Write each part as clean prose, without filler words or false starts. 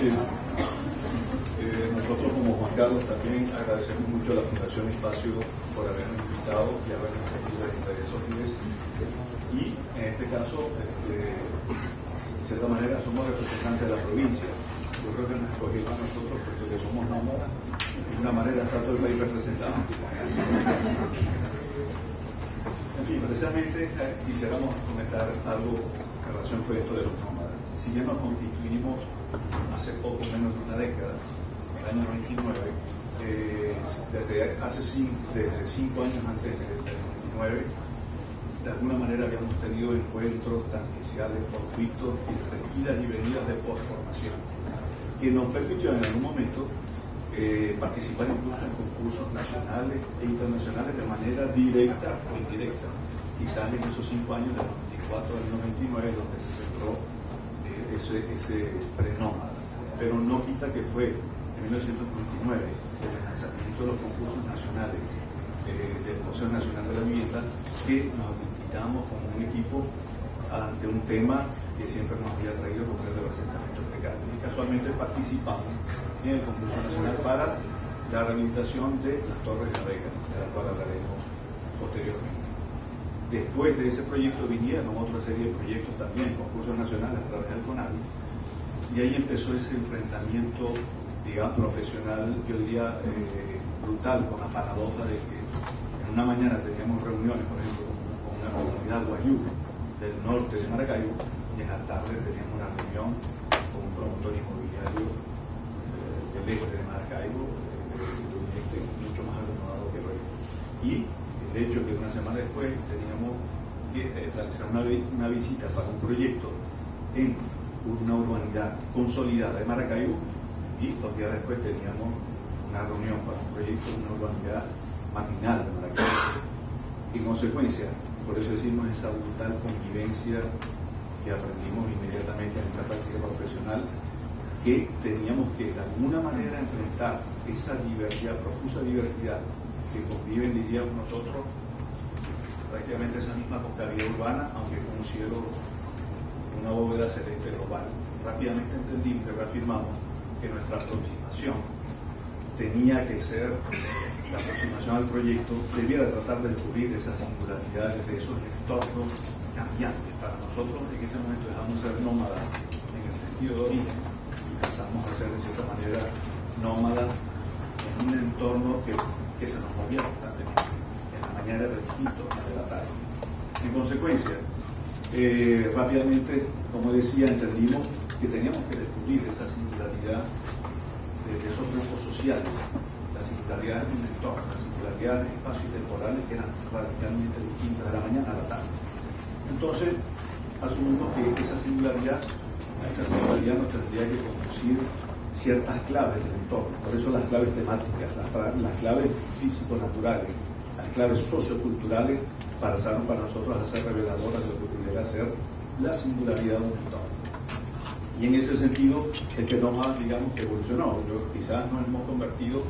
noches. Nosotros como Juan Carlos también agradecemos mucho a la Fundación Espacio por habernos invitado y habernos tenido en esos días. Y en este caso, de cierta manera, somos representantes de la provincia. Yo creo que nos escogieron a nosotros porque somos nómadas. De una manera está todo el país representado. En fin, precisamente quisiéramos comentar algo en relación con esto de los nómadas. Si bien nos constituimos hace poco menos de una década, en el año 99, desde 5 años antes del 99, de alguna manera habíamos tenido encuentros tangenciales, fortuitos, entre idas y venidas de postformación, que nos permitió en algún momento participar incluso en concursos nacionales e internacionales de manera directa o indirecta. Quizás en esos 5 años, del 94 al 99, donde se centró ese prenómada. Pero no quita que fue en 1999 el lanzamiento de los concursos nacionales del Consejo Nacional de la Vivienda que nos invitamos como un equipo ante un tema que siempre nos había traído como el de asentamientos precarios. Y casualmente participamos en el concurso nacional para la rehabilitación de las Torres de la Vega, de la cual hablaremos posteriormente. Después de ese proyecto vinieron otra serie de proyectos también, concursos nacionales a través del CONAVI, y ahí empezó ese enfrentamiento, digamos, profesional, yo diría, brutal, con la paradoja de que en una mañana teníamos reuniones, por ejemplo, con una comunidad guayú del norte de Maracaibo, y en la tarde teníamos una reunión con un promotor inmobiliario del este de Maracaibo, de un este mucho más acomodado que hoy. Y el hecho que una semana después teníamos que realizar una visita para un proyecto en una urbanidad consolidada de Maracaibo, y 2 días después teníamos una reunión para un proyecto en una urbanidad marginal de Maracaibo. En consecuencia, por eso decimos esa brutal convivencia que aprendimos inmediatamente en esa práctica profesional, que teníamos que de alguna manera enfrentar esa diversidad, profusa diversidad que conviven, diríamos nosotros, prácticamente esa misma concavida urbana, aunque con un cielo, una bóveda celeste global. Rápidamente entendimos y reafirmamos que nuestra aproximación tenía que ser, la aproximación al proyecto debiera tratar de descubrir esas singularidades de esos entornos cambiantes. Para nosotros en ese momento dejamos de ser nómadas en el sentido de origen y pasamos a ser de cierta manera nómadas en un entorno que se nos movía constantemente. En la mañana era distinto a de la tarde. En consecuencia, rápidamente, como decía, entendimos que teníamos que descubrir esa singularidad de esos grupos sociales, las singularidades de un entorno, las singularidades de espacios temporales que eran radicalmente distintas de la mañana a la tarde. Entonces, asumimos que esa singularidad nos tendría que conducir ciertas claves del entorno, por eso las claves temáticas, las claves físico-naturales, las claves socioculturales pasaron para nosotros a ser reveladoras de lo que pudiera ser la singularidad de un entorno. Y en ese sentido, el fenómeno, digamos, que evolucionó. Quizás nos hemos convertido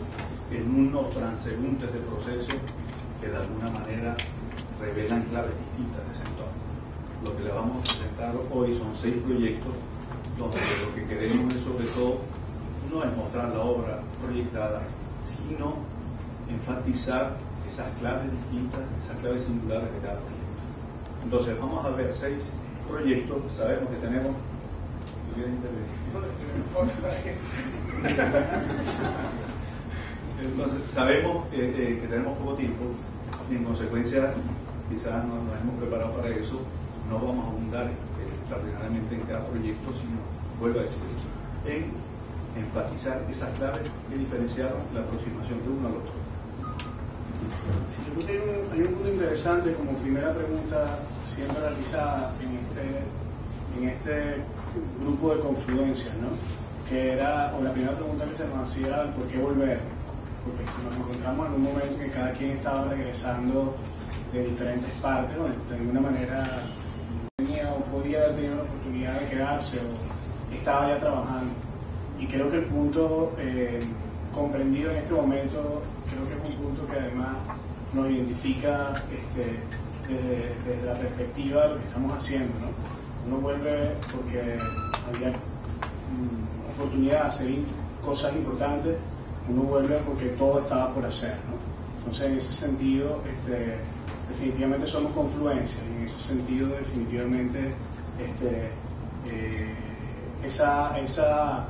en unos transeúntes de procesos que de alguna manera revelan claves distintas de ese entorno. Lo que le vamos a presentar hoy son 6 proyectos donde lo que queremos es, sobre todo, no es mostrar la obra proyectada, sino enfatizar esas claves distintas, esas claves singulares de cada proyecto. Entonces, vamos a ver 6 proyectos. Sabemos que tenemos... Entonces, sabemos que tenemos poco tiempo y en consecuencia quizás no nos hemos preparado para eso. No vamos a abundar extraordinariamente en cada proyecto, sino, vuelvo a decir, en enfatizar esas claves que diferenciaron la aproximación de uno al otro. Sí, yo creo que hay un punto interesante como primera pregunta siempre realizada en este grupo de confluencias, ¿no? Que era, o la primera pregunta que se nos hacía era ¿por qué volver? Porque nos encontramos en un momento en que cada quien estaba regresando de diferentes partes, donde de alguna manera tenía o podía haber tenido la oportunidad de quedarse o estaba ya trabajando. Y creo que el punto comprendido en este momento, creo que es un punto que además nos identifica desde la perspectiva de lo que estamos haciendo, ¿no? Uno vuelve porque había oportunidad de hacer cosas importantes, uno vuelve porque todo estaba por hacer, ¿no? Entonces, en ese sentido, definitivamente somos confluencia, y en ese sentido, definitivamente, esa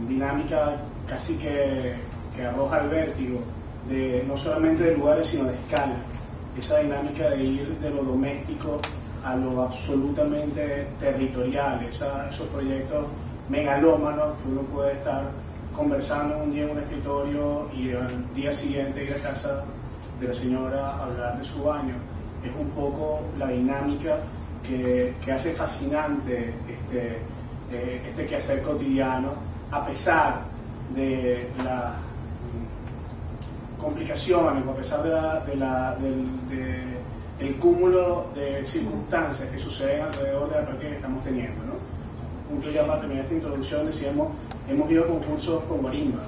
dinámica casi que arroja el vértigo, no solamente de lugares, sino de escala. Esa dinámica de ir de lo doméstico a lo absolutamente territorial, esos proyectos megalómanos que uno puede estar conversando un día en un escritorio y al día siguiente ir a casa de la señora a hablar de su baño. Es un poco la dinámica que hace fascinante este quehacer cotidiano, a pesar de las complicaciones, a pesar del cúmulo de circunstancias que suceden alrededor de la práctica que estamos teniendo, ¿no? Un punto ya para terminar esta introducción, decíamos, hemos ido a concursos con guarimba,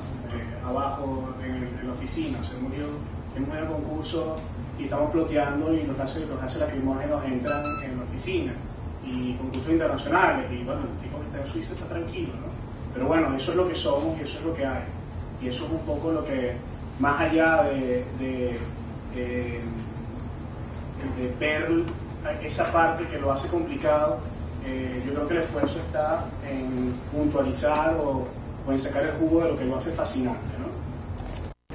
abajo en la oficina, o sea, hemos ido a concursos y estamos ploteando y los gases lacrimógenos entran en la oficina, y concursos internacionales, y bueno, el tipo que está en Suiza está tranquilo, ¿no? Pero bueno, eso es lo que somos y eso es lo que hay, y eso es un poco lo que, más allá de ver esa parte que lo hace complicado, yo creo que el esfuerzo está en puntualizar o en sacar el jugo de lo que lo hace fascinante, ¿no?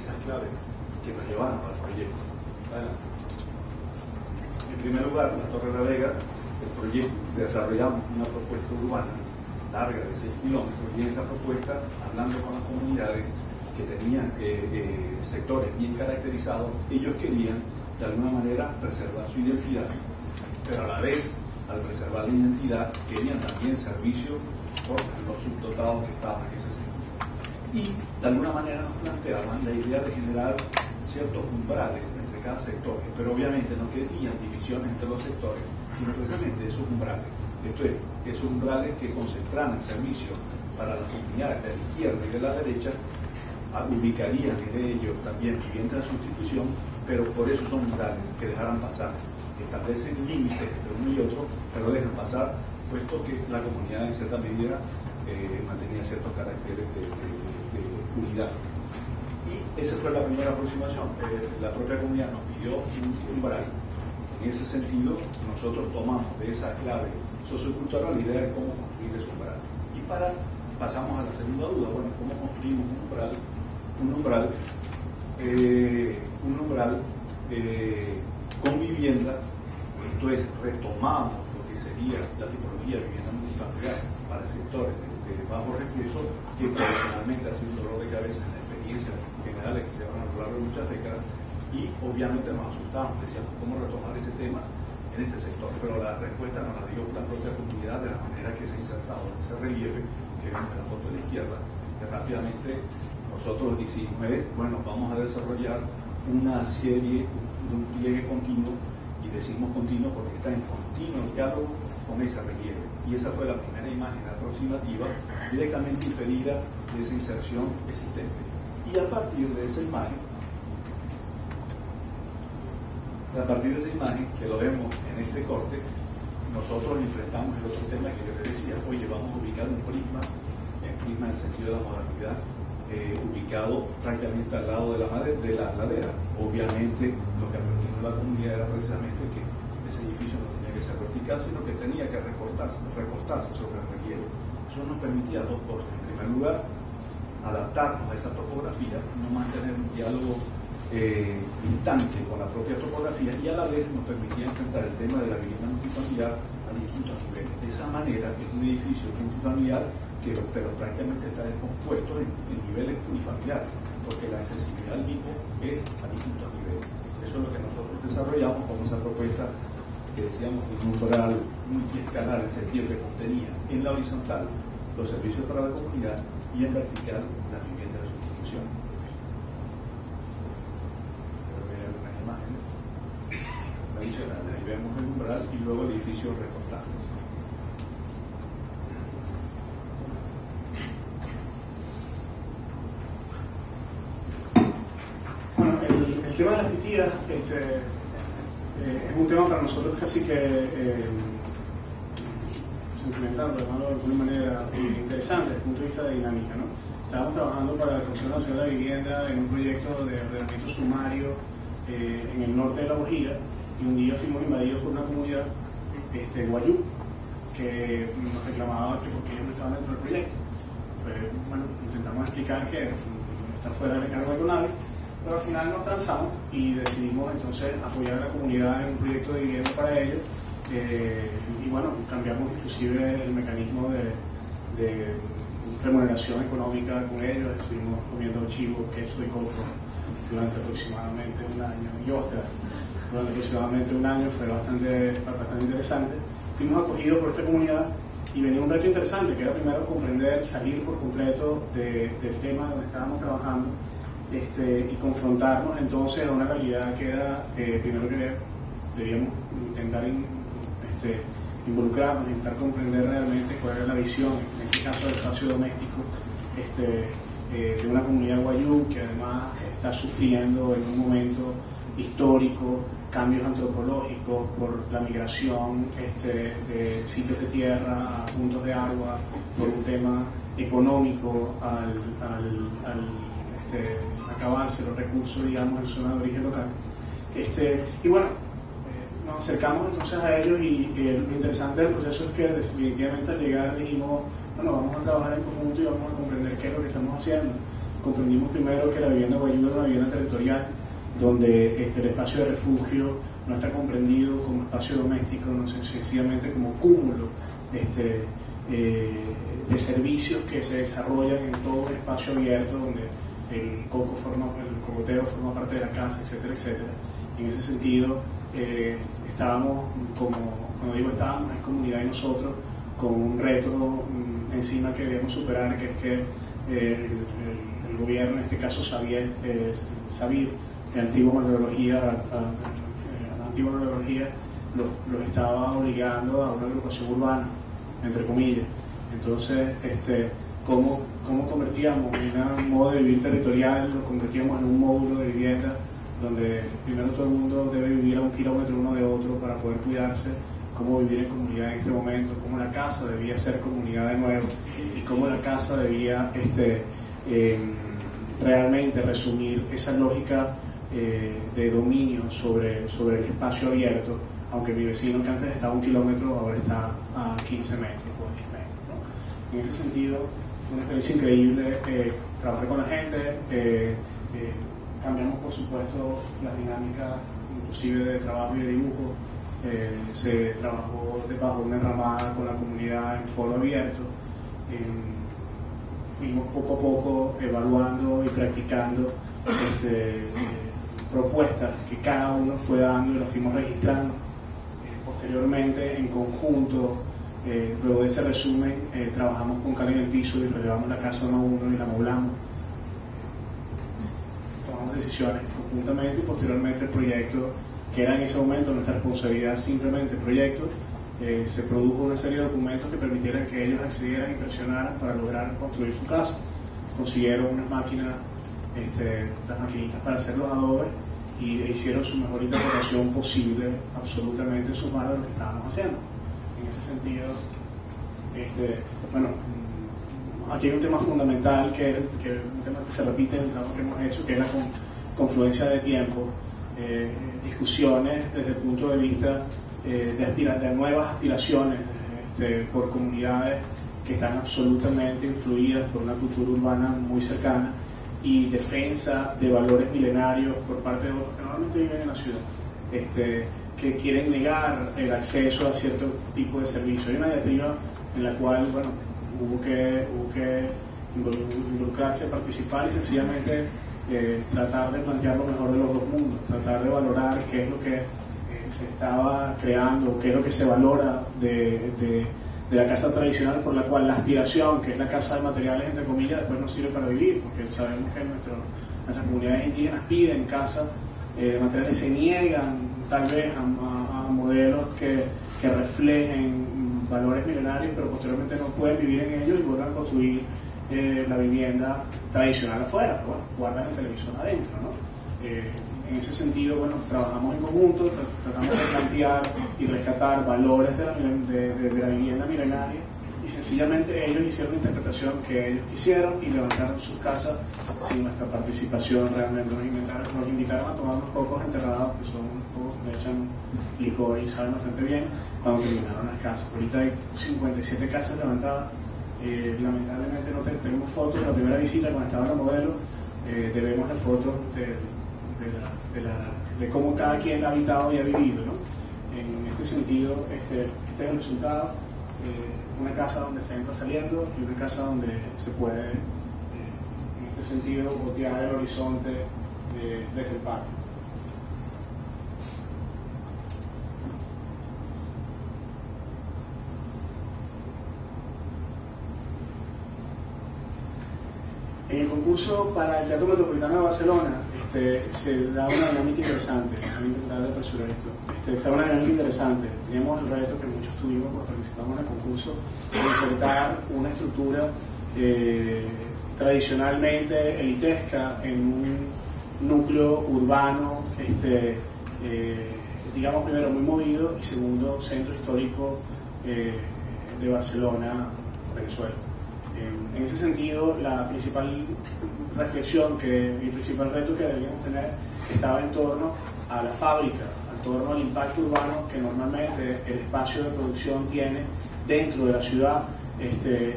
Esas claves que nos llevaron al proyecto. En primer lugar, en la Torre de la Vega, el proyecto, desarrollamos una propuesta urbana larga de 6 kilómetros, y en esa propuesta, hablando con las comunidades que tenían sectores bien caracterizados, ellos querían de alguna manera preservar su identidad, pero a la vez, al preservar la identidad, querían también servicio por los subdotados que estaban en ese sector. Y de alguna manera nos planteaban la idea de generar ciertos umbrales entre cada sector, pero obviamente no querían divisiones entre los sectores, sino precisamente esos umbrales. Esto es, esos umbrales que concentraran servicio para las comunidades de la izquierda y de la derecha, ubicarían en ellos también viviendas de sustitución, pero por eso son umbrales que dejaran pasar, establecen límites entre uno y otro, pero dejan pasar, puesto que la comunidad en cierta medida mantenía ciertos caracteres de unidad. Y esa fue la primera aproximación. La propia comunidad nos pidió un umbral. En ese sentido, nosotros tomamos de esa clave sociocultural la idea de cómo construir ese umbral. Y pasamos a la segunda duda, bueno, ¿cómo construimos un umbral? Un umbral con vivienda, esto es, retomamos lo que sería la tipología de vivienda multifamiliar para sectores de bajo recursos, que tradicionalmente ha sido un dolor de cabeza en la experiencia generales que se van a lo largo de muchas décadas, y obviamente nos asustamos, decíamos, ¿cómo retomar ese tema en este sector? Pero la respuesta nos la dio la propia comunidad de la manera que se ha insertado en ese relieve que vemos en la foto de la izquierda, que rápidamente nosotros decimos, bueno, vamos a desarrollar una serie, un pliegue continuo, y decimos continuo porque está en continuo diálogo con ese relieve. Y esa fue la primera imagen aproximativa, directamente inferida de esa inserción existente. Y a partir de esa imagen, que lo vemos en este corte, nosotros enfrentamos el otro tema que yo les decía, oye, vamos a ubicar un prisma en el sentido de la modernidad, ubicado prácticamente al lado de la ladera. Obviamente lo que aprendimos la comunidad era precisamente que ese edificio no tenía que ser vertical, sino que tenía que recortarse sobre el relieve. Eso nos permitía dos cosas. En primer lugar, adaptarnos a esa topografía, no mantener un diálogo instante con la propia topografía, y a la vez nos permitía enfrentar el tema de la vivienda multifamiliar a distintos niveles. De esa manera es un edificio multifamiliar pero prácticamente está descompuesto en niveles unifamiliares, porque la accesibilidad al mismo es a distintos niveles. Eso es lo que nosotros desarrollamos con esa propuesta que decíamos un umbral multiescalar, en el sentido que contenía en la horizontal los servicios para la comunidad y en vertical las viviendas de sustitución. Unas imágenes adicionales. Ahí vemos el umbral y luego el edificio recortado. El tema de las pitidas es un tema para nosotros casi que sentimental, pero de alguna manera interesante desde el punto de vista de dinámica, ¿no? Estábamos trabajando para la Comisión Nacional de la Vivienda en un proyecto de ordenamiento sumario en el norte de La Guajira, y un día fuimos invadidos por una comunidad guayú que nos reclamaba que porque ellos no estaban dentro del proyecto. Bueno, intentamos explicar que está fuera del encargo de Conave, pero al final nos cansamos y decidimos entonces apoyar a la comunidad en un proyecto de vivienda para ellos, y bueno, cambiamos inclusive el mecanismo de remuneración económica con ellos. Estuvimos comiendo chivo, queso y coco durante aproximadamente un año, y ostras durante aproximadamente un año. Fue bastante interesante. Fuimos acogidos por esta comunidad y venía un reto interesante, que era primero comprender, salir por completo del tema donde estábamos trabajando, y confrontarnos entonces a una realidad que era, primero que debíamos intentar involucrarnos, intentar comprender realmente cuál era la visión, en este caso del espacio doméstico, de una comunidad guayú que además está sufriendo en un momento histórico cambios antropológicos por la migración de sitios de tierra a puntos de agua, por un tema económico al acabarse los recursos, digamos, en zona de origen local. Y bueno, nos acercamos entonces a ellos, y lo interesante del proceso es que definitivamente al llegar dijimos, bueno, vamos a trabajar en conjunto y vamos a comprender qué es lo que estamos haciendo. Comprendimos primero que la vivienda guayú es una vivienda territorial, donde el espacio de refugio no está comprendido como espacio doméstico, no sencillamente como cúmulo de servicios que se desarrollan en todo un espacio abierto donde el cocotero forma parte de la casa, etcétera, etcétera. En ese sentido, estábamos, cuando digo estábamos, es comunidad y nosotros, con un reto encima que debemos superar, que es que el gobierno, en este caso Sabir, la antigua metodología los estaba obligando a una agrupación urbana, entre comillas. Entonces, ¿cómo convertíamos un modo de vivir territorial, lo convertíamos en un módulo de vivienda donde primero todo el mundo debe vivir a 1 kilómetro uno de otro para poder cuidarse? Cómo vivir en comunidad en este momento, cómo la casa debía ser comunidad de nuevo, y cómo la casa debía realmente resumir esa lógica de dominio sobre el espacio abierto, aunque mi vecino que antes estaba a 1 kilómetro ahora está a 15 metros o 10 metros, ¿no? En ese sentido fue una experiencia increíble. Trabajé con la gente, cambiamos por supuesto las dinámicas inclusive de trabajo y de dibujo. Se trabajó debajo de una enramada con la comunidad en foro abierto. Fuimos poco a poco evaluando y practicando propuestas que cada uno fue dando y las fuimos registrando. Posteriormente, en conjunto, luego de ese resumen, trabajamos con cal en el piso y relevamos la casa uno a uno y la amoblamos. Tomamos decisiones conjuntamente, y posteriormente el proyecto, que era en ese momento nuestra responsabilidad, simplemente proyecto, se produjo una serie de documentos que permitieran que ellos accedieran y presionaran para lograr construir su casa. Consiguieron unas máquinas, las maquinitas para hacer los adobes, y hicieron su mejor interpretación posible, absolutamente en sus manos, de lo que estábamos haciendo. En ese sentido, bueno, aquí hay un tema fundamental, que un tema que se repite en el trabajo que hemos hecho, que es la confluencia de tiempo, discusiones desde el punto de vista de nuevas aspiraciones por comunidades que están absolutamente influidas por una cultura urbana muy cercana, y defensa de valores milenarios por parte de otros que normalmente viven en la ciudad, que quieren negar el acceso a cierto tipo de servicios. Hay una diatriba en la cual, bueno, hubo que involucrarse, participar y sencillamente tratar de plantear lo mejor de los dos mundos, tratar de valorar qué es lo que se estaba creando, qué es lo que se valora de la casa tradicional, por la cual la aspiración, que es la casa de materiales, entre comillas, después no sirve para vivir, porque sabemos que nuestras comunidades indígenas piden casas de materiales, se niegan tal vez a modelos que reflejen valores milenarios, pero posteriormente no pueden vivir en ellos y vuelven a construir la vivienda tradicional afuera, bueno, guardan el televisor adentro, ¿no? En ese sentido, bueno, trabajamos en conjunto, tratamos de plantear y rescatar valores de la vivienda milenaria, y sencillamente ellos hicieron la interpretación que ellos quisieron y levantaron sus casas sin nuestra participación realmente. Nos invitaron a tomar unos cocos enterrados, que son unos cocos que le echan licor y saben bastante bien, cuando terminaron las casas. Ahorita hay 57 casas levantadas. Lamentablemente no tenemos fotos de la primera visita cuando estaba la modelo. Debemos las fotos de cómo cada quien ha habitado y ha vivido, ¿no? En ese sentido, este es el resultado. Una casa donde se entra saliendo y una casa donde se puede, en este sentido, botear el horizonte desde el parque. En el concurso para el Teatro Metropolitano de Barcelona se da una dinámica interesante. Voy a intentar apresurar esto. Se da una dinámica interesante. Teníamos el reto que muchos tuvimos cuando participamos en el concurso de insertar una estructura tradicionalmente elitesca en un núcleo urbano, digamos, primero muy movido y segundo centro histórico de Barcelona, Venezuela. En ese sentido, la principal reflexión y el principal reto que deberíamos tener estaba en torno a la fábrica, en torno al impacto urbano que normalmente el espacio de producción tiene dentro de la ciudad,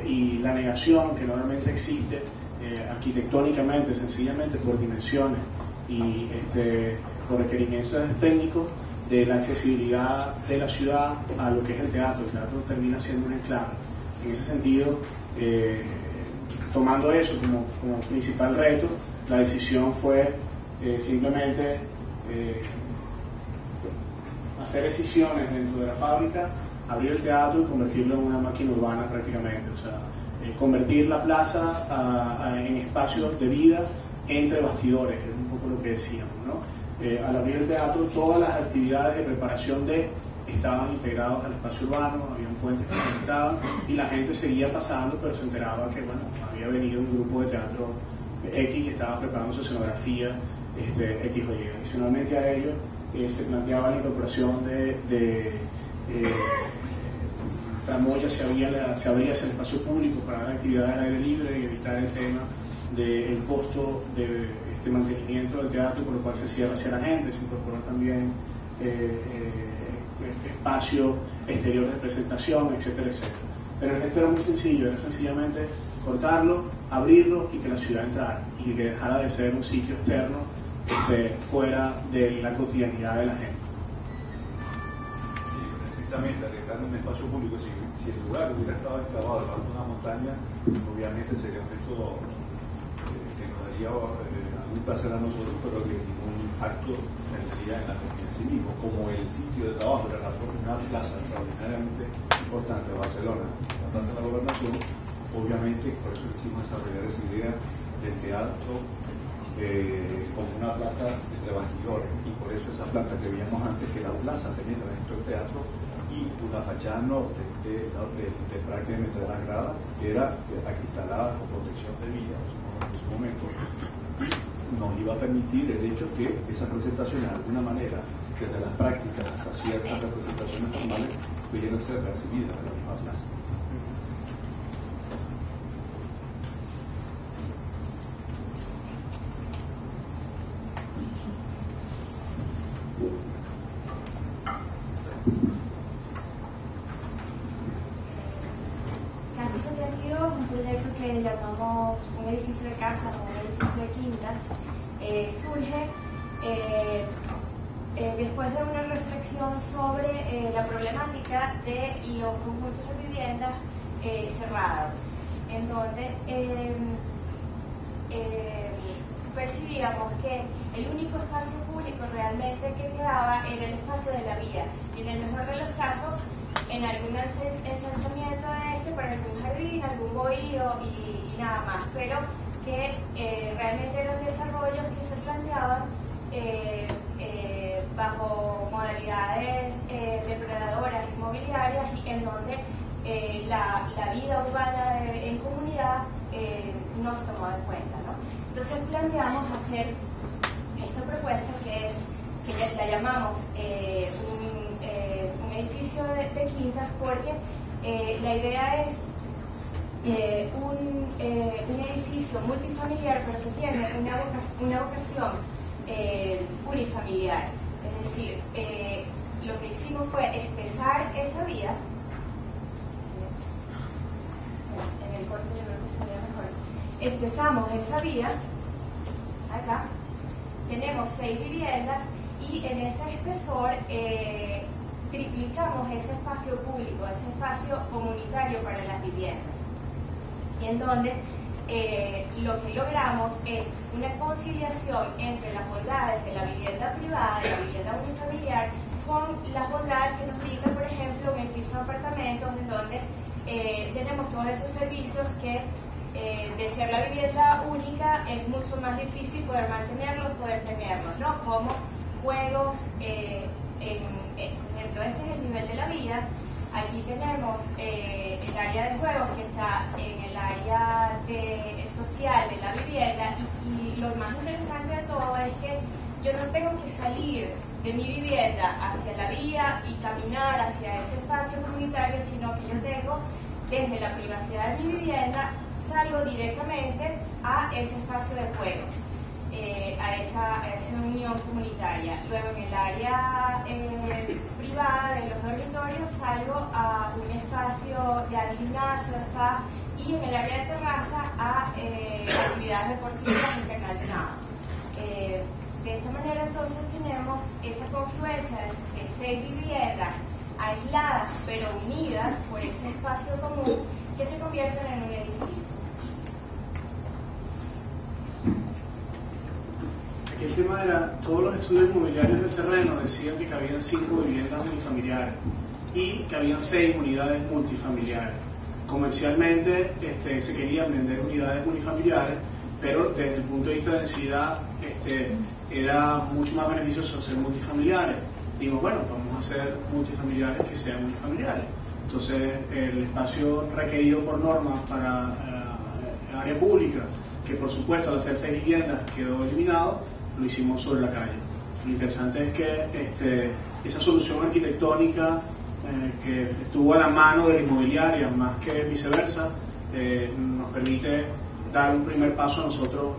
y la negación que normalmente existe arquitectónicamente, sencillamente por dimensiones y por requerimientos técnicos de la accesibilidad de la ciudad a lo que es el teatro. El teatro termina siendo un enclave. En ese sentido, tomando eso como principal reto, la decisión fue simplemente hacer excisiones dentro de la fábrica, abrir el teatro y convertirlo en una máquina urbana prácticamente, o sea, convertir la plaza en espacios de vida entre bastidores, es un poco lo que decíamos, ¿no? Al abrir el teatro, todas las actividades de preparación estaban integrados al espacio urbano, había puentes que se conectaban y la gente seguía pasando, pero se enteraba que, bueno, había venido un grupo de teatro X que estaba preparando su escenografía X o Y. Adicionalmente a ello, se planteaba la incorporación de tramoya se abría hacia el espacio público para dar actividades al aire libre y evitar el tema del costo de mantenimiento del teatro, por lo cual se cierra hacia la gente. Se incorporó también espacio exterior de presentación, etcétera, etcétera. Pero el gesto era muy sencillo, era sencillamente cortarlo, abrirlo y que la ciudad entrara y que dejara de ser un sitio externo fuera de la cotidianidad de la gente. Sí, precisamente, arriesgando un espacio público, si el lugar hubiera estado excavado debajo de una montaña, obviamente sería un gesto que nos daría algún placer a nosotros, pero que ningún impacto tendría en la comunidad en sí mismo. Como el sitio de trabajo era una plaza extraordinariamente importante de Barcelona, la Plaza de la Gobernación, obviamente por eso quisimos desarrollar esa idea del teatro como una plaza entre bastidores, y por eso esa planta que veíamos antes, que la plaza penetra dentro del teatro, y una fachada norte de prácticamente de las gradas, que era acristalada con protección de vía, en su momento nos iba a permitir el hecho que esas presentaciones de alguna manera, desde las prácticas hasta ciertas representaciones formales, pudieran ser recibidas en la misma plaza. Casi 72, un proyecto que llamamos un edificio de casas o un edificio de quintas, surge después de una reflexión sobre la problemática de los conjuntos de viviendas cerrados, en donde percibíamos que el único espacio público realmente que quedaba era el espacio de la vía, y en el mejor de los casos en algún ensanchamiento para algún jardín, algún bohío y nada más, pero que realmente eran desarrollos que se planteaban bajo modalidades depredadoras inmobiliarias, y en donde la vida urbana en comunidad no se tomaba en cuenta, ¿no? Entonces planteamos hacer esta propuesta, que es llamamos un edificio de quintas porque la idea es un edificio multifamiliar, pero que tiene una vocación unifamiliar. Es decir, lo que hicimos fue espesar esa vía. En el corte yo creo que sería mejor. Espesamos esa vía. Acá tenemos 6 viviendas y en ese espesor triplicamos ese espacio público, ese espacio comunitario para las viviendas. Y en donde lo que logramos es una conciliación entre las bondades de la vivienda privada, de la vivienda unifamiliar, con las bondades que nos brinda, por ejemplo, un edificio de apartamentos en donde tenemos todos esos servicios que de ser la vivienda única es mucho más difícil poder mantenerlos, poder tenerlos, ¿no? Como juegos, por ejemplo, este es el nivel de la vía. Aquí tenemos el área de juegos que está en el área social de la vivienda y lo más interesante de todo es que yo no tengo que salir de mi vivienda hacia la vía y caminar hacia ese espacio comunitario, sino que yo tengo desde la privacidad de mi vivienda, salgo directamente a ese espacio de juegos, a esa unión comunitaria. Luego en el área privada de los dormitorios salgo a un espacio de gimnasio, spa, y en el área de terraza a actividades deportivas internacionadas. De esta manera entonces tenemos esa confluencia de 6 viviendas aisladas pero unidas por ese espacio común que se convierten en un edificio. Aquí el tema era, todos los estudios inmobiliarios del terreno decían que cabían 5 viviendas unifamiliares y que habían 6 unidades multifamiliares. Comercialmente se querían vender unidades unifamiliares, pero desde el punto de vista de densidad era mucho más beneficioso hacer multifamiliares. Digo, bueno, vamos a hacer multifamiliares que sean unifamiliares. Entonces, el espacio requerido por norma para el área pública, que por supuesto al hacer 6 viviendas quedó eliminado, lo hicimos sobre la calle. Lo interesante es que esa solución arquitectónica que estuvo a la mano de la inmobiliaria, más que viceversa, nos permite dar un primer paso a nosotros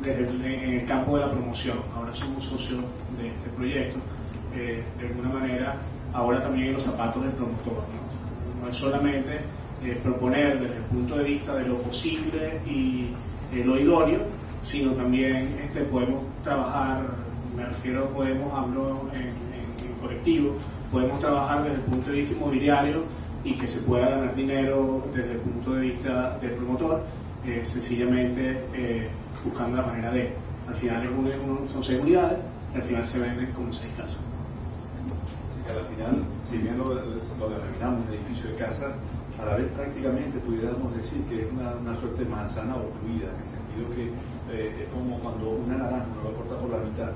en el campo de la promoción. Ahora somos socios de este proyecto. De alguna manera, ahora también en los zapatos del promotor, ¿no? No es solamente proponer desde el punto de vista de lo posible y lo idóneo, sino también podemos trabajar, me refiero, hablo en colectivo, podemos trabajar desde el punto de vista inmobiliario y que se pueda ganar dinero desde el punto de vista del promotor, sencillamente buscando la manera de, al final son 6 unidades, al final se venden como 6 casas. Al final, si bien lo denominamos un edificio de casa, a la vez prácticamente pudiéramos decir que es una suerte de manzana ocluida, en el sentido que es como cuando una naranja uno la corta por la mitad,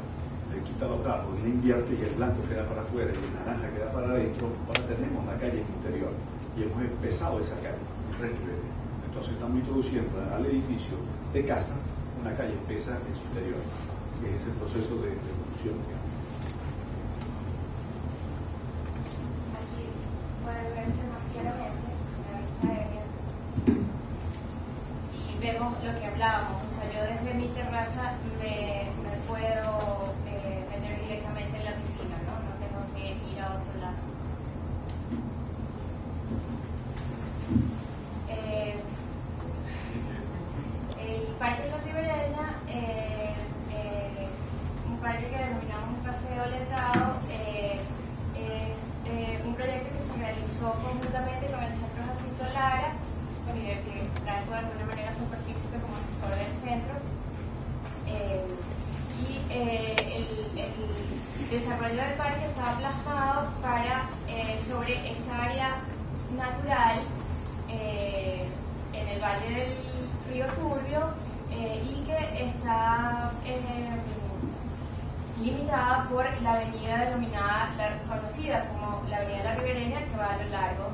le quita los capos y la invierte y el blanco queda para afuera y el naranja queda para adentro. Ahora tenemos la calle interior y hemos empezado esa calle en 3 niveles. Entonces estamos introduciendo al edificio de casa una calle espesa en su interior, que es el proceso de evolución. Y vemos lo que hablábamos, o sea, yo desde mi terraza me puedo meter directamente en la piscina, ¿no? No tengo que ir a otro lado. El Parque de la Ribereña es un parque que denominamos un paseo letrado. Es un proyecto que se realizó conjuntamente con el Centro Jacinto Lara, que Franco de alguna manera fue partícipe como asesor del centro, y el desarrollo del parque estaba plasmado sobre esta área natural en el valle del río Turbio y que está limitada por la avenida denominada, conocida como la Avenida de la Ribereña, que va a lo largo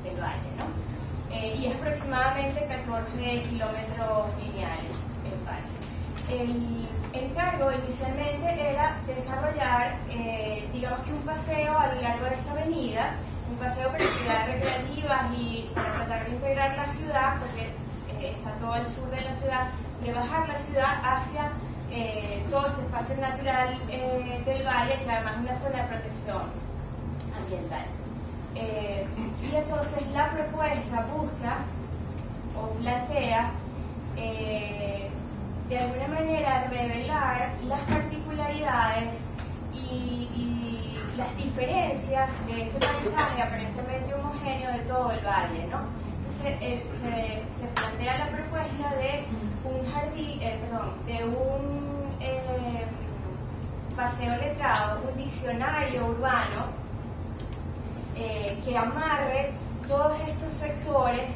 del valle, ¿no? Y es aproximadamente 14 kilómetros lineales el parque. El encargo inicialmente era desarrollar, digamos que un paseo a lo largo de esta avenida, un paseo para actividades recreativas y para tratar de integrar la ciudad, porque está todo al sur de la ciudad, de bajar la ciudad hacia todo este espacio natural del valle, que además es una zona de protección ambiental. Y entonces la propuesta busca o plantea de alguna manera revelar las particularidades y las diferencias de ese paisaje aparentemente homogéneo de todo el valle, ¿no? Entonces se plantea la propuesta de un jardín, de un paseo letrado, un diccionario urbano que amarre todos estos sectores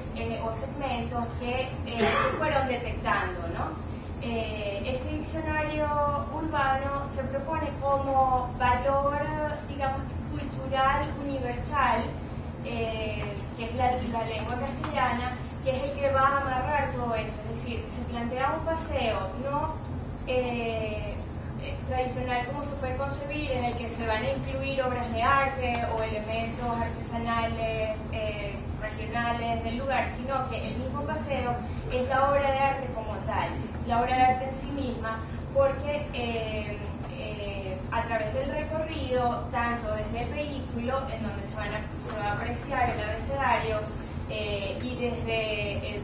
o segmentos que se fueron detectando, ¿no? Este diccionario urbano se propone como valor, digamos, cultural universal, que es la lengua castellana, que es el que va a amarrar todo esto. Es decir, se plantea un paseo no tradicional como se puede concebir, en el que se van a incluir obras de arte o elementos artesanales regionales del lugar, sino que el mismo paseo es la obra de arte como tal, la obra de arte en sí misma, porque a través del recorrido, tanto desde el vehículo, en donde se va a apreciar el abecedario, y desde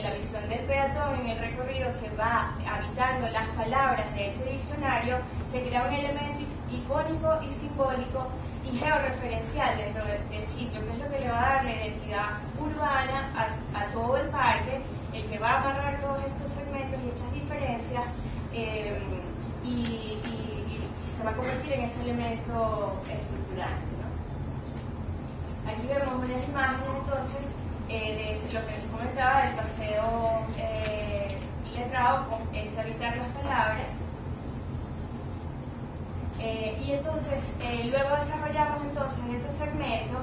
la visión del peatón en el recorrido que va habitando las palabras de ese diccionario, se crea un elemento icónico y simbólico y georreferencial dentro del sitio, que es lo que le va a dar la identidad urbana a todo el parque, el que va a amarrar todos estos segmentos y estas diferencias, y se va a convertir en ese elemento estructurante, ¿no? Aquí vemos unas imágenes entonces de lo que les comentaba del paseo letrado, es habitar las palabras. Y entonces luego desarrollamos entonces esos segmentos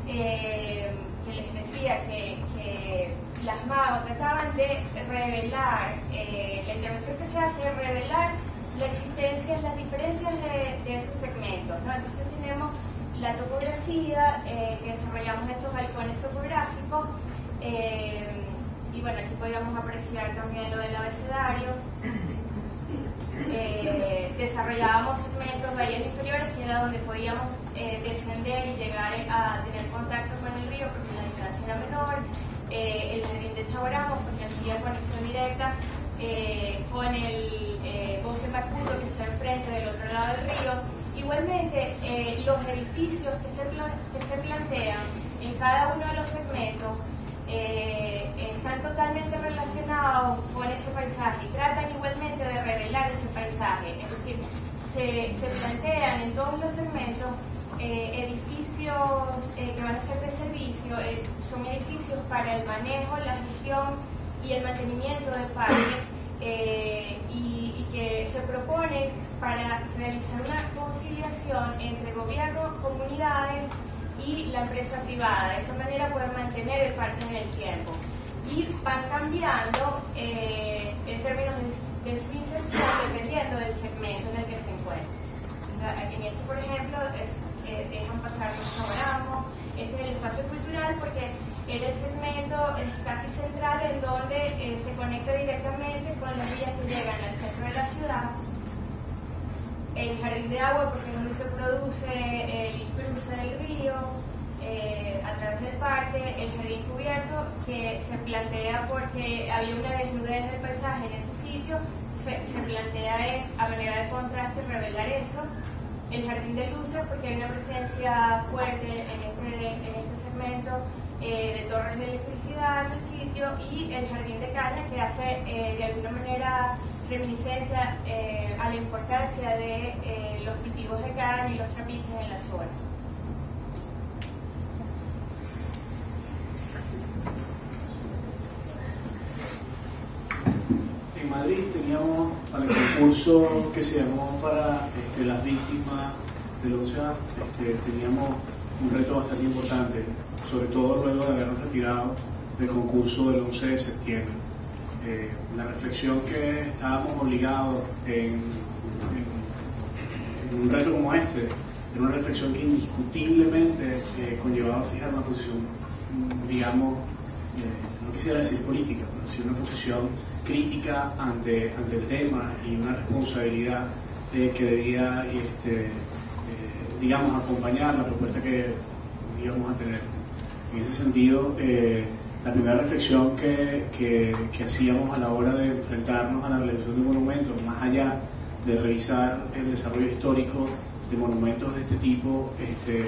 que les decía que plasmaban, trataban de revelar, la intervención que se hace es revelar la existencia, las diferencias de esos segmentos, ¿no? Entonces tenemos la topografía, que desarrollamos estos balcones topográficos, y bueno, aquí podíamos apreciar también lo del abecedario. Desarrollábamos segmentos bahías inferiores, que era donde podíamos descender y llegar a tener contacto con el río porque la distancia era menor. El jardín de Chaguaramo, porque hacía conexión directa con el bosque Macuto, que está enfrente del otro lado del río. Igualmente, los edificios que se plantean en cada uno de los segmentos están totalmente relacionados con ese paisaje y tratan igualmente de revelar ese paisaje. Es decir, se plantean en todos los segmentos edificios que van a ser de servicio, son edificios para el manejo, la gestión y el mantenimiento del parque, y que se propone para realizar una conciliación entre gobierno, comunidades y la empresa privada. De esa manera pueden mantener el parque en el tiempo. Y van cambiando en términos de su inserción dependiendo del segmento en el que se encuentra. En este, por ejemplo, dejan pasar los Chaguaramo. Este es el espacio cultural porque era el segmento casi central en donde se conecta directamente con las vías que llegan al centro de la ciudad. El jardín de agua, porque es donde se produce el cruce del río a través del parque. El jardín cubierto, que se plantea porque había una desnudez del paisaje en ese sitio, entonces se plantea a manera de contraste revelar eso. El jardín de luces, porque hay una presencia fuerte en este segmento de torres de electricidad en el sitio, y el jardín de caña, que hace de alguna manera reminiscencia a la importancia de los cultivos de caña y los trapiches en la zona. En Madrid teníamos para el concurso que se llamó para las víctimas del 11A, teníamos un reto bastante importante, sobre todo luego de habernos retirado del concurso del 11 de septiembre. La reflexión que estábamos obligados en en un reto como este, era una reflexión que indiscutiblemente conllevaba fijar una posición, digamos, no quisiera decir política, pero sí una posición crítica ante el tema y una responsabilidad que debía, digamos, acompañar la propuesta que íbamos a tener. En ese sentido, la primera reflexión que hacíamos a la hora de enfrentarnos a la realización de monumentos, más allá de revisar el desarrollo histórico de monumentos de este tipo en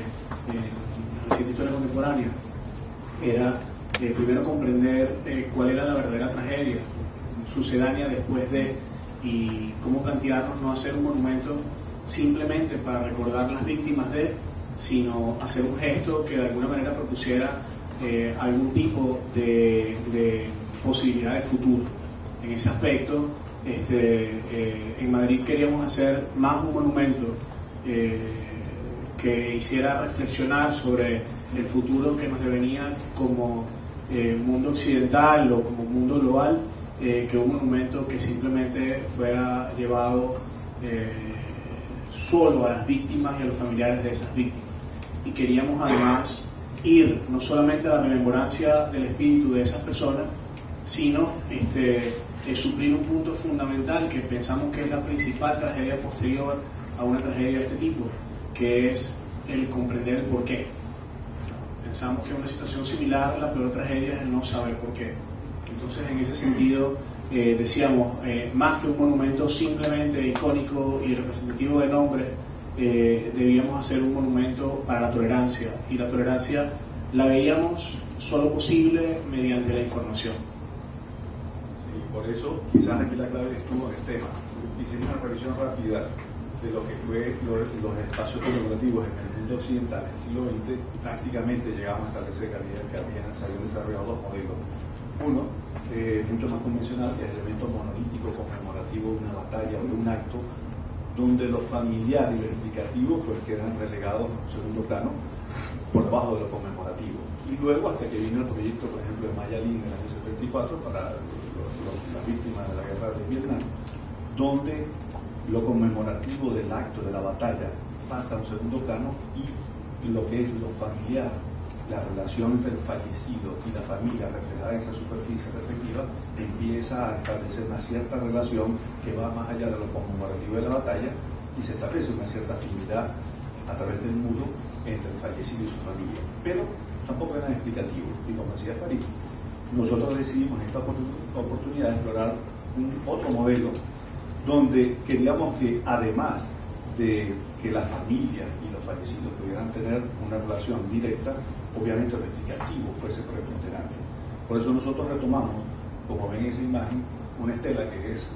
la reciente historia contemporánea, era primero comprender cuál era la verdadera tragedia sucedánea después de, y cómo plantearnos no hacer un monumento simplemente para recordar las víctimas de, sino hacer un gesto que de alguna manera propusiera algún tipo de posibilidad de futuro. En ese aspecto, en Madrid queríamos hacer más un monumento que hiciera reflexionar sobre el futuro que nos devenía como mundo occidental o como mundo global, que un monumento que simplemente fuera llevado solo a las víctimas y a los familiares de esas víctimas. Y queríamos además ir no solamente a la rememorancia del espíritu de esas personas, sino suplir un punto fundamental que pensamos que es la principal tragedia posterior a una tragedia de este tipo, que es el comprender el porqué. Pensamos que en una situación similar la peor tragedia es el no saber por qué. Entonces, en ese sentido, decíamos, más que un monumento simplemente icónico y representativo de nombre, debíamos hacer un monumento para la tolerancia, y la tolerancia la veíamos solo posible mediante la información. Sí, por eso quizás aquí la clave estuvo en el tema. Hicimos una revisión rápida de lo que fue los espacios conmemorativos en el mundo occidental en el siglo XX, y prácticamente llegamos a establecer que se habían desarrollado dos modelos. Uno, mucho más convencional, que es el elemento monolítico conmemorativo de una batalla o de un acto, donde lo familiar y lo explicativo pues quedan relegados en segundo plano por debajo de lo conmemorativo. Y luego hasta que vino el proyecto, por ejemplo, de Maya Lin en el año 74 para las víctimas de la guerra de Vietnam, donde lo conmemorativo del acto de la batalla pasa a un segundo plano y lo que es lo familiar, la relación entre el fallecido y la familia reflejada en esa superficie respectiva, empieza a establecer una cierta relación que va más allá de lo conmemorativo de la batalla, y se establece una cierta afinidad a través del muro entre el fallecido y su familia. Pero tampoco eran explicativos, y como decía Farid, nosotros decidimos en esta oportunidad explorar un otro modelo donde queríamos que, además de que la familia y los fallecidos pudieran tener una relación directa, obviamente lo explicativo fuese preponderante. Por eso nosotros retomamos, como ven en esa imagen, una estela que es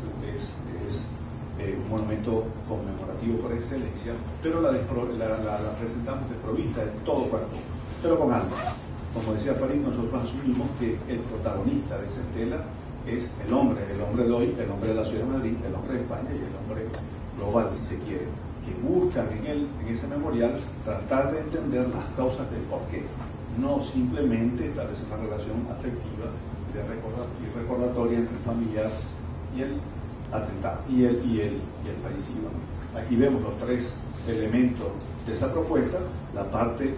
un monumento conmemorativo por excelencia, pero la presentamos desprovista de todo cuerpo, pero con alma. Como decía Farid, nosotros asumimos que el protagonista de esa estela es el hombre de hoy, el hombre de la ciudad de Madrid, el hombre de España y el hombre global, si se quiere, que buscan en ese memorial tratar de entender las causas del porqué, no simplemente establecer una relación afectiva y recordatoria entre el familiar y el atentado y el fallecido. Aquí vemos los tres elementos de esa propuesta: la parte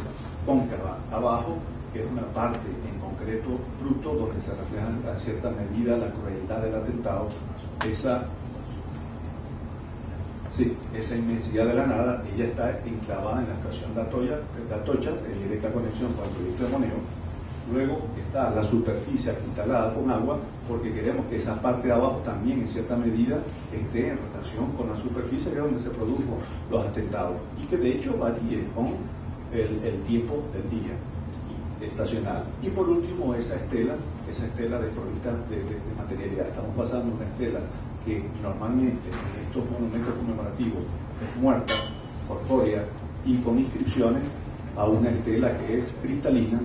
cóncava abajo, que es una parte en concreto bruto donde se refleja en cierta medida la crueldad del atentado, esa inmensidad de la nada. Ella está enclavada en la estación de Atocha, en directa conexión con el proyecto de Moneo. Luego está la superficie instalada con agua, porque queremos que esa parte de abajo también en cierta medida esté en relación con la superficie, que es donde se produjo los atentados, y que de hecho varíe con el tiempo del día estacional. Y por último, esa estela desprovista de materialidad. Estamos pasando una estela que normalmente en estos monumentos conmemorativos es muerta, corpórea y con inscripciones, a una estela que es cristalina,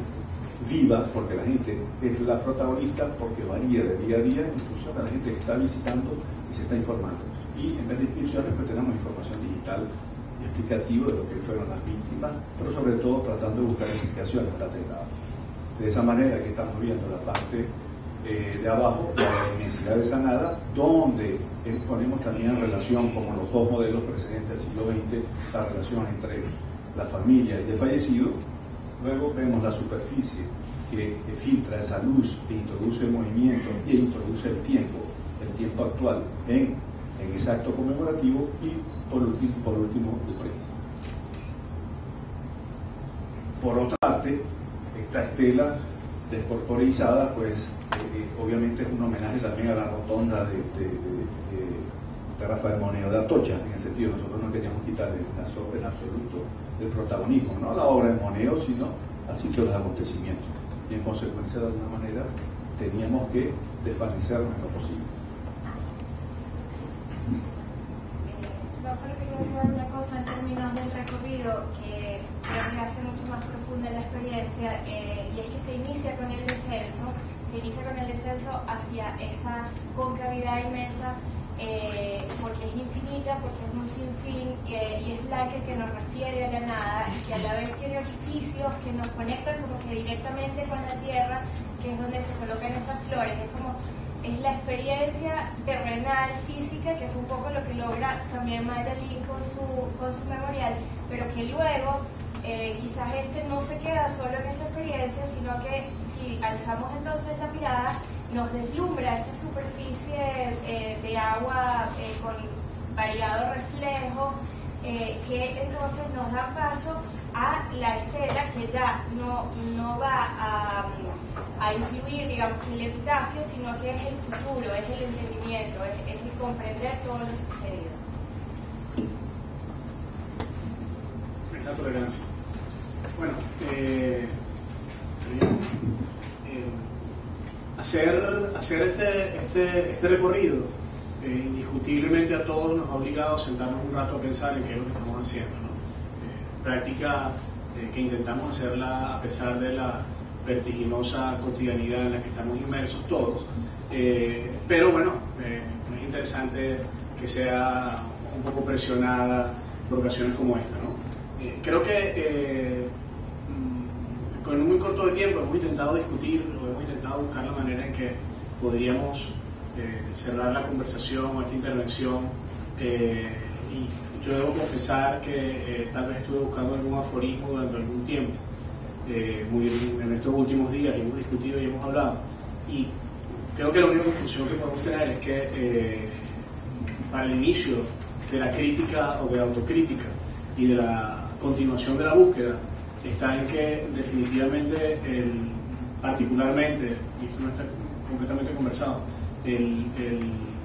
viva, porque la gente es la protagonista, porque varía de día a día en función de la gente que está visitando y se está informando. Y en vez de inscripciones, pues tenemos información digital explicativa de lo que fueron las víctimas, pero sobre todo tratando de buscar explicaciones del atentado. De esa manera que estamos viendo la parte de abajo, la inmensidad de Sanada, donde ponemos también en relación, como los dos modelos precedentes del siglo XX, la relación entre la familia y el fallecido. Luego vemos la superficie que filtra esa luz e introduce el movimiento y introduce el tiempo actual en ese acto conmemorativo, y por último el premio. Por otra parte, esta estela descorporizada, pues obviamente es un homenaje también a la rotonda de Rafael Moneo de Atocha. En ese sentido, nosotros no queríamos quitarle en absoluto el protagonismo, no a la obra de Moneo, sino al sitio de los acontecimientos. Y en consecuencia, de alguna manera, teníamos que desvanecernos en lo posible. No solo quería agregar una cosa en términos del recorrido que creo que hace mucho más profunda la experiencia, y es que se inicia con el descenso hacia esa concavidad inmensa, porque es infinita, porque es un sinfín, y es la que nos refiere a la nada, y que a la vez tiene orificios que nos conectan como que directamente con la tierra, que es donde se colocan esas flores. Es la experiencia terrenal, física, que fue un poco lo que logra también Mayerlin con su memorial, pero que luego quizás no se queda solo en esa experiencia, sino que si alzamos entonces la mirada, nos deslumbra esta superficie de agua con variado reflejo, que entonces nos da paso a la estela, que ya no va a incluir, digamos, el epitafio, sino que es el futuro, es el entendimiento, es el comprender todo lo sucedido. Es la tolerancia. Bueno, hacer este recorrido indiscutiblemente a todos nos ha obligado a sentarnos un rato a pensar en qué es lo que estamos haciendo, ¿no? Práctica que intentamos hacerla a pesar de la vertiginosa cotidianidad en la que estamos inmersos todos, pero bueno, es interesante que sea un poco presionada por ocasiones como esta, ¿no? Creo que con un muy corto de tiempo hemos intentado discutir, o hemos intentado buscar la manera en que podríamos cerrar la conversación o esta intervención, y yo debo confesar que tal vez estuve buscando algún aforismo durante algún tiempo, en estos últimos días hemos discutido y hemos hablado, y creo que la única conclusión que podemos tener es que para el inicio de la crítica o de la autocrítica y de la continuación de la búsqueda está en que definitivamente, particularmente, y esto no está completamente conversado,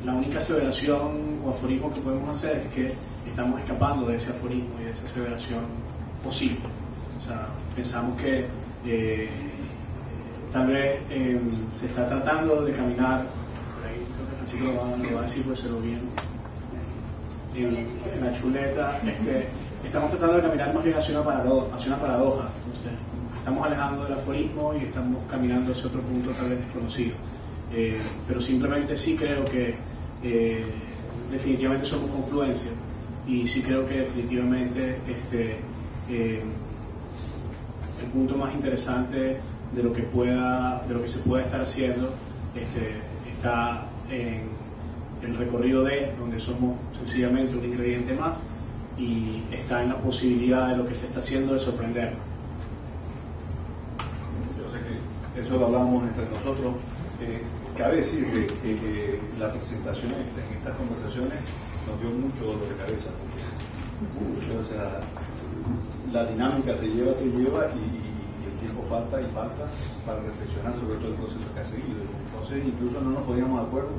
la única aseveración o aforismo que podemos hacer es que estamos escapando de ese aforismo y de esa aseveración posible. O sea, pensamos que tal vez se está tratando de caminar, por ahí creo que Francisco lo va a decir, pues se lo vi en la chuleta, estamos tratando de caminar más bien hacia una paradoja. Entonces, estamos alejando del aforismo y estamos caminando hacia otro punto tal vez desconocido. Pero simplemente sí creo que definitivamente somos confluencia, y sí creo que definitivamente el punto más interesante de lo que se pueda estar haciendo está en el recorrido donde somos sencillamente un ingrediente más, y está en la posibilidad de lo que se está haciendo de sorprendernos. Yo sé que eso lo hablamos entre nosotros. Cabe decir que la presentación en estas conversaciones nos dio mucho dolor de cabeza, porque o sea, la dinámica te lleva y el tiempo falta para reflexionar sobre todo el proceso que ha seguido. Entonces incluso no nos poníamos de acuerdo,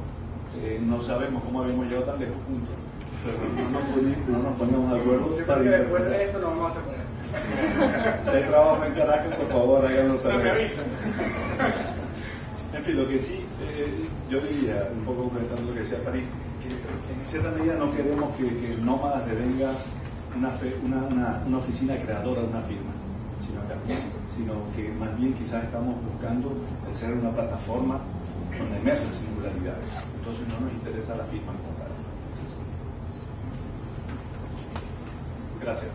no sabemos cómo habíamos llegado tan lejos juntos, pero no nos poníamos de acuerdo. Yo creo que después de esto nos vamos a poner. Si hay trabajo en Caracas, por favor, háganos saber. No me avisan. En fin, lo que sí, yo diría, un poco comentando lo que decía París, que en cierta medida no queremos que Nómadas devenga una oficina creadora de una firma, sino que más bien quizás estamos buscando ser una plataforma donde emergen singularidades. Entonces no nos interesa la firma como tal. Gracias.